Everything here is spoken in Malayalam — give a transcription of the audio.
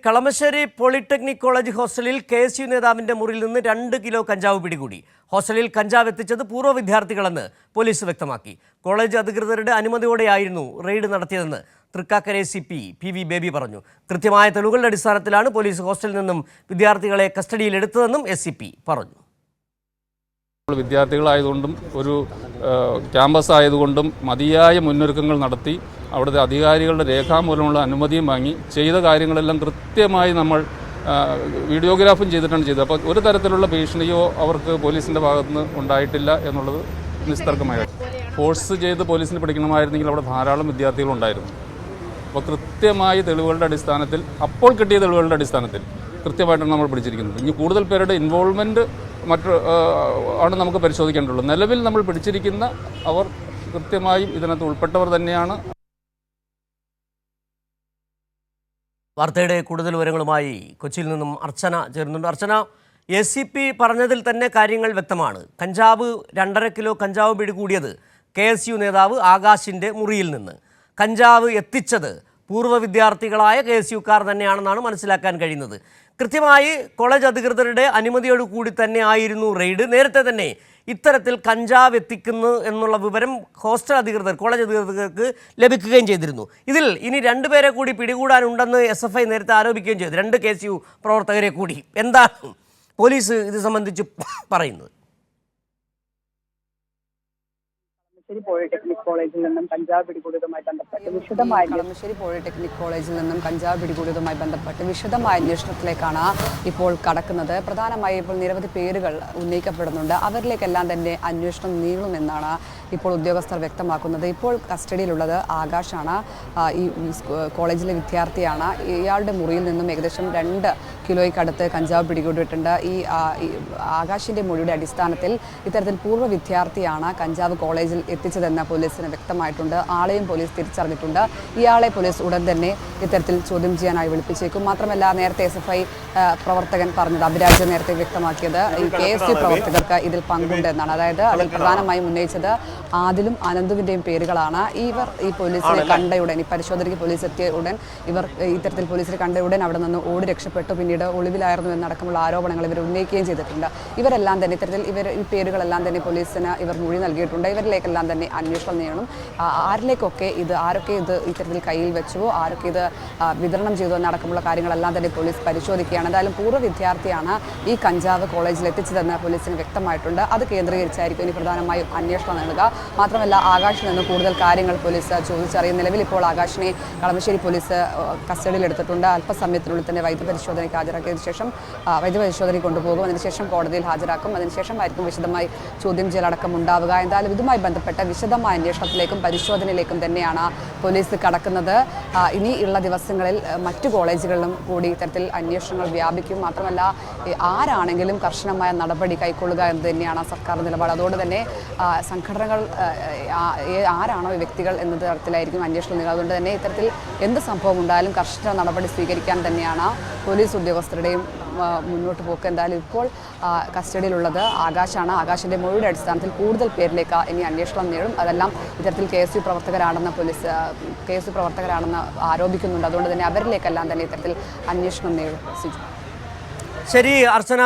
കളമശ്ശേരി പോളിടെക്നിക് കോളേജ് ഹോസ്റ്റലിൽ കെഎസ്യു നേതാവിന്റെ മുറിയിൽ നിന്ന് 2 കിലോ കഞ്ചാവ് പിടികൂടി. ഹോസ്റ്റലിൽ കഞ്ചാവ് എത്തിച്ചത് പൂർവ്വ വിദ്യാർത്ഥികളെന്ന് പോലീസ് വ്യക്തമാക്കി. കോളേജ് അധികൃതരുടെ അനുമതിയോടെയായിരുന്നു റെയ്ഡ് നടത്തിയതെന്ന് തൃക്കാക്കര ACP PV ബേബി പറഞ്ഞു. കൃത്യമായ തെളിവുകളുടെ അടിസ്ഥാനത്തിലാണ് പോലീസ് ഹോസ്റ്റലിൽ നിന്നും വിദ്യാർത്ഥികളെ കസ്റ്റഡിയിലെടുത്തതെന്നും ACP പറഞ്ഞു. വിദ്യാർത്ഥികളായതുകൊണ്ടും ഒരു ക്യാമ്പസ് ആയതുകൊണ്ടും മതിയായ മുന്നൊരുക്കങ്ങൾ നടത്തി അവിടുത്തെ അധികാരികളുടെ രേഖാമൂലമുള്ള അനുമതിയും വാങ്ങി ചെയ്ത കാര്യങ്ങളെല്ലാം കൃത്യമായി നമ്മൾ വീഡിയോഗ്രാഫും ചെയ്തിട്ടാണ് അപ്പോൾ ഒരു തരത്തിലുള്ള ഭീഷണിയോ അവർക്ക് പോലീസിൻ്റെ ഭാഗത്തുനിന്ന് ഉണ്ടായിട്ടില്ല എന്നുള്ളത് നിസ്തർക്കമായ. ഫോഴ്സ് ചെയ്ത് പോലീസിന് പിടിക്കണമായിരുന്നെങ്കിൽ അവിടെ ധാരാളം വിദ്യാർത്ഥികളുണ്ടായിരുന്നു. അപ്പോൾ കൃത്യമായി തെളിവുകളുടെ അടിസ്ഥാനത്തിൽ അപ്പോൾ കിട്ടിയ തെളിവുകളുടെ അടിസ്ഥാനത്തിൽ കൃത്യമായിട്ടാണ് നമ്മൾ പിടിച്ചിരിക്കുന്നത്. ഇനി കൂടുതൽ പേരുടെ ഇൻവോൾവ്മെൻറ്റ് ആണ് നമുക്ക് പരിശോധിക്കേണ്ടുള്ളൂ. നിലവിൽ നമ്മൾ പിടിച്ചിരിക്കുന്ന അവർ കൃത്യമായും ഇതിനകത്ത് ഉൾപ്പെട്ടവർ തന്നെയാണ്. വാർത്തയുടെ കൂടുതൽ വിവരങ്ങളുമായി കൊച്ചിയിൽ നിന്നും അർച്ചന ചേരുന്നുണ്ട്. അർച്ചന, ACP പറഞ്ഞതിൽ തന്നെ കാര്യങ്ങൾ വ്യക്തമാണ്. കഞ്ചാവ് 2.5 കിലോ കഞ്ചാവ് പിടികൂടിയത് KSU നേതാവ് ആകാശിൻ്റെ മുറിയിൽ നിന്ന്. കഞ്ചാവ് എത്തിച്ചത് പൂർവ്വ വിദ്യാർത്ഥികളായ KSUക്കാർ തന്നെയാണെന്നാണ് മനസ്സിലാക്കാൻ കഴിയുന്നത്. കൃത്യമായി കോളേജ് അധികൃതരുടെ അനുമതിയോട് കൂടി തന്നെ ആയിരുന്നു റെയ്ഡ്. നേരത്തെ തന്നെ ഇത്തരത്തിൽ കഞ്ചാവ് എത്തിക്കുന്നു എന്നുള്ള വിവരം ഹോസ്റ്റൽ അധികൃതർ കോളേജ് അധികൃതർക്ക് ലഭിക്കുകയും ചെയ്തിരുന്നു. ഇതിൽ ഇനി 2 പേരെ കൂടി പിടികൂടാനുണ്ടെന്ന് SFI നേരത്തെ ആരോപിക്കുകയും ചെയ്തു. 2 KSU പ്രവർത്തകരെ കൂടി. എന്താണ് പോലീസ് ഇത് സംബന്ധിച്ച് പറയുന്നത്? പോളിടെക്നിക് കോളേജിൽ നിന്നും കഞ്ചാവ് പിടികൂടിയതുമായി ബന്ധപ്പെട്ട് വിശദമായ അന്വേഷണത്തിലേക്കാണ് ഇപ്പോൾ കടക്കുന്നത്. പ്രധാനമായും ഇപ്പോൾ നിരവധി പേരുകൾ ഉന്നയിക്കപ്പെടുന്നുണ്ട്. അവരിലേക്കെല്ലാം തന്നെ അന്വേഷണം നീളുമെന്നാണ് ഇപ്പോൾ ഉദ്യോഗസ്ഥർ വ്യക്തമാക്കുന്നത്. ഇപ്പോൾ കസ്റ്റഡിയിലുള്ളത് ആകാശാണ്. ഈ കോളേജിലെ വിദ്യാർത്ഥിയാണ്. ഇയാളുടെ മുറിയിൽ നിന്നും ഏകദേശം 2 കിലോയ്ക്കടുത്ത് കഞ്ചാവ് പിടികൂടിയിട്ടുണ്ട്. ഈ ആകാശിൻ്റെ മൊഴിയുടെ അടിസ്ഥാനത്തിൽ ഇത്തരത്തിൽ പൂർവ്വ വിദ്യാർത്ഥിയാണ് കഞ്ചാവ് കോളേജിൽ എത്തിച്ചതെന്ന് പോലീസിന് വ്യക്തമായിട്ടുണ്ട്. ആളെയും പോലീസ് തിരിച്ചറിഞ്ഞിട്ടുണ്ട്. ഇയാളെ പോലീസ് ഉടൻ തന്നെ ഇത്തരത്തിൽ ചോദ്യം ചെയ്യാനായി വിളിപ്പിച്ചേക്കും. മാത്രമല്ല, നേരത്തെ SFI പ്രവർത്തകൻ പറഞ്ഞത്, അഭിരാജ് നേരത്തെ വ്യക്തമാക്കിയത്, ഈ KSU പ്രവർത്തകർക്ക് ഇതിൽ പങ്കുണ്ട് എന്നാണ്. അതായത് അതിൽ പ്രധാനമായും ഉന്നയിച്ചത് ആദിലും അനന്തുവിൻ്റെയും പേരുകളാണ്. ഇവർ ഈ പോലീസിനെ കണ്ട ഉടൻ, ഈ പരിശോധനയ്ക്ക് പോലീസ് എത്തിയ ഉടൻ ഇവർ ഇത്തരത്തിൽ പോലീസിനെ കണ്ട ഉടൻ അവിടെ നിന്ന് ഓടി രക്ഷപ്പെട്ടു. പിന്നീട് ഒളിവിലായിരുന്നു എന്നടക്കമുള്ള ആരോപണങ്ങൾ ഇവർ ഉന്നയിക്കുകയും ചെയ്തിട്ടുണ്ട്. ഇവരെല്ലാം തന്നെ ഇത്തരത്തിൽ ഈ പേരുകളെല്ലാം തന്നെ പോലീസിന് ഇവർ മൊഴി നൽകിയിട്ടുണ്ട്. ഇവരിലേക്കെല്ലാം തന്നെ അന്വേഷണം ചെയ്യണം. ആരൊക്കെ ഇത് ഇത്തരത്തിൽ കയ്യിൽ വെച്ചുവോ, ആരൊക്കെ ഇത് വിതരണം ചെയ്തോ എന്നടക്കമുള്ള കാര്യങ്ങളെല്ലാം തന്നെ പോലീസ് പരിശോധിക്കുകയാണ്. എന്തായാലും പൂർവ്വ വിദ്യാർത്ഥിയാണ് ഈ കഞ്ചാവ് കോളേജിൽ എത്തിച്ചതെന്ന് പോലീസിന് വ്യക്തമായിട്ടുണ്ട്. അത് കേന്ദ്രീകരിച്ചായിരിക്കും ഇനി പ്രധാനമായും അന്വേഷണം നൽകുക. മാത്രമല്ല, ആകാശിൽ നിന്ന് കൂടുതൽ കാര്യങ്ങൾ പോലീസ് ചോദിച്ചറിയും. നിലവിൽ ഇപ്പോൾ ആകാശിനെ കളമശ്ശേരി പോലീസ് കസ്റ്റഡിയിലെടുത്തിട്ടുണ്ട്. അല്പസമയത്തിനുള്ളിൽ തന്നെ വൈദ്യപരിശോധനയ്ക്ക് ഹാജരാക്കിയതിനു ശേഷം വൈദ്യപരിശോധനയ്ക്ക് കൊണ്ടുപോകും. അതിനുശേഷം കോടതിയിൽ ഹാജരാക്കും. അതിനുശേഷമായിരിക്കും വിശദമായി ചോദ്യം ചെയ്യലടക്കം ഉണ്ടാവുക. എന്തായാലും ഇതുമായി ബന്ധപ്പെട്ട വിശദമായ അന്വേഷണത്തിലേക്കും പരിശോധനയിലേക്കും തന്നെയാണ് പോലീസ് കടക്കുന്നത്. ഇനി ഉള്ള ദിവസങ്ങളിൽ മറ്റു കോളേജുകളിലും കൂടി ഇത്തരത്തിൽ അന്വേഷണങ്ങൾ വ്യാപിക്കും. മാത്രമല്ല, ആരാണെങ്കിലും കർശനമായ നടപടി കൈക്കൊള്ളുക എന്ന് തന്നെയാണ് സർക്കാർ നിലപാട്. അതുകൊണ്ട് തന്നെ സംഘടനകൾ ആരാണോ ഈ വ്യക്തികൾ എന്ന തരത്തിലായിരിക്കും അന്വേഷണം നീളുക. അതുകൊണ്ട് തന്നെ ഇത്തരത്തിൽ എന്ത് സംഭവം ഉണ്ടായാലും കർശന നടപടി സ്വീകരിക്കാൻ തന്നെയാണ് പോലീസ് ഉദ്യോഗസ്ഥരുടെയും മുന്നോട്ട് പോക്ക്. എന്തായാലും ഇപ്പോൾ കസ്റ്റഡിയിലുള്ളത് ആകാശാണ്. ആകാശിൻ്റെ മൊഴിയുടെ അടിസ്ഥാനത്തിൽ കൂടുതൽ പേരിലേക്ക് ഇനി അന്വേഷണം നേടും. അതെല്ലാം ഇത്തരത്തിൽ KSU പ്രവർത്തകരാണെന്ന് ആരോപിക്കുന്നുണ്ട്. അതുകൊണ്ട് തന്നെ അവരിലേക്കെല്ലാം തന്നെ ഇത്തരത്തിൽ അന്വേഷണം നേടും. ശരി അർച്ചന.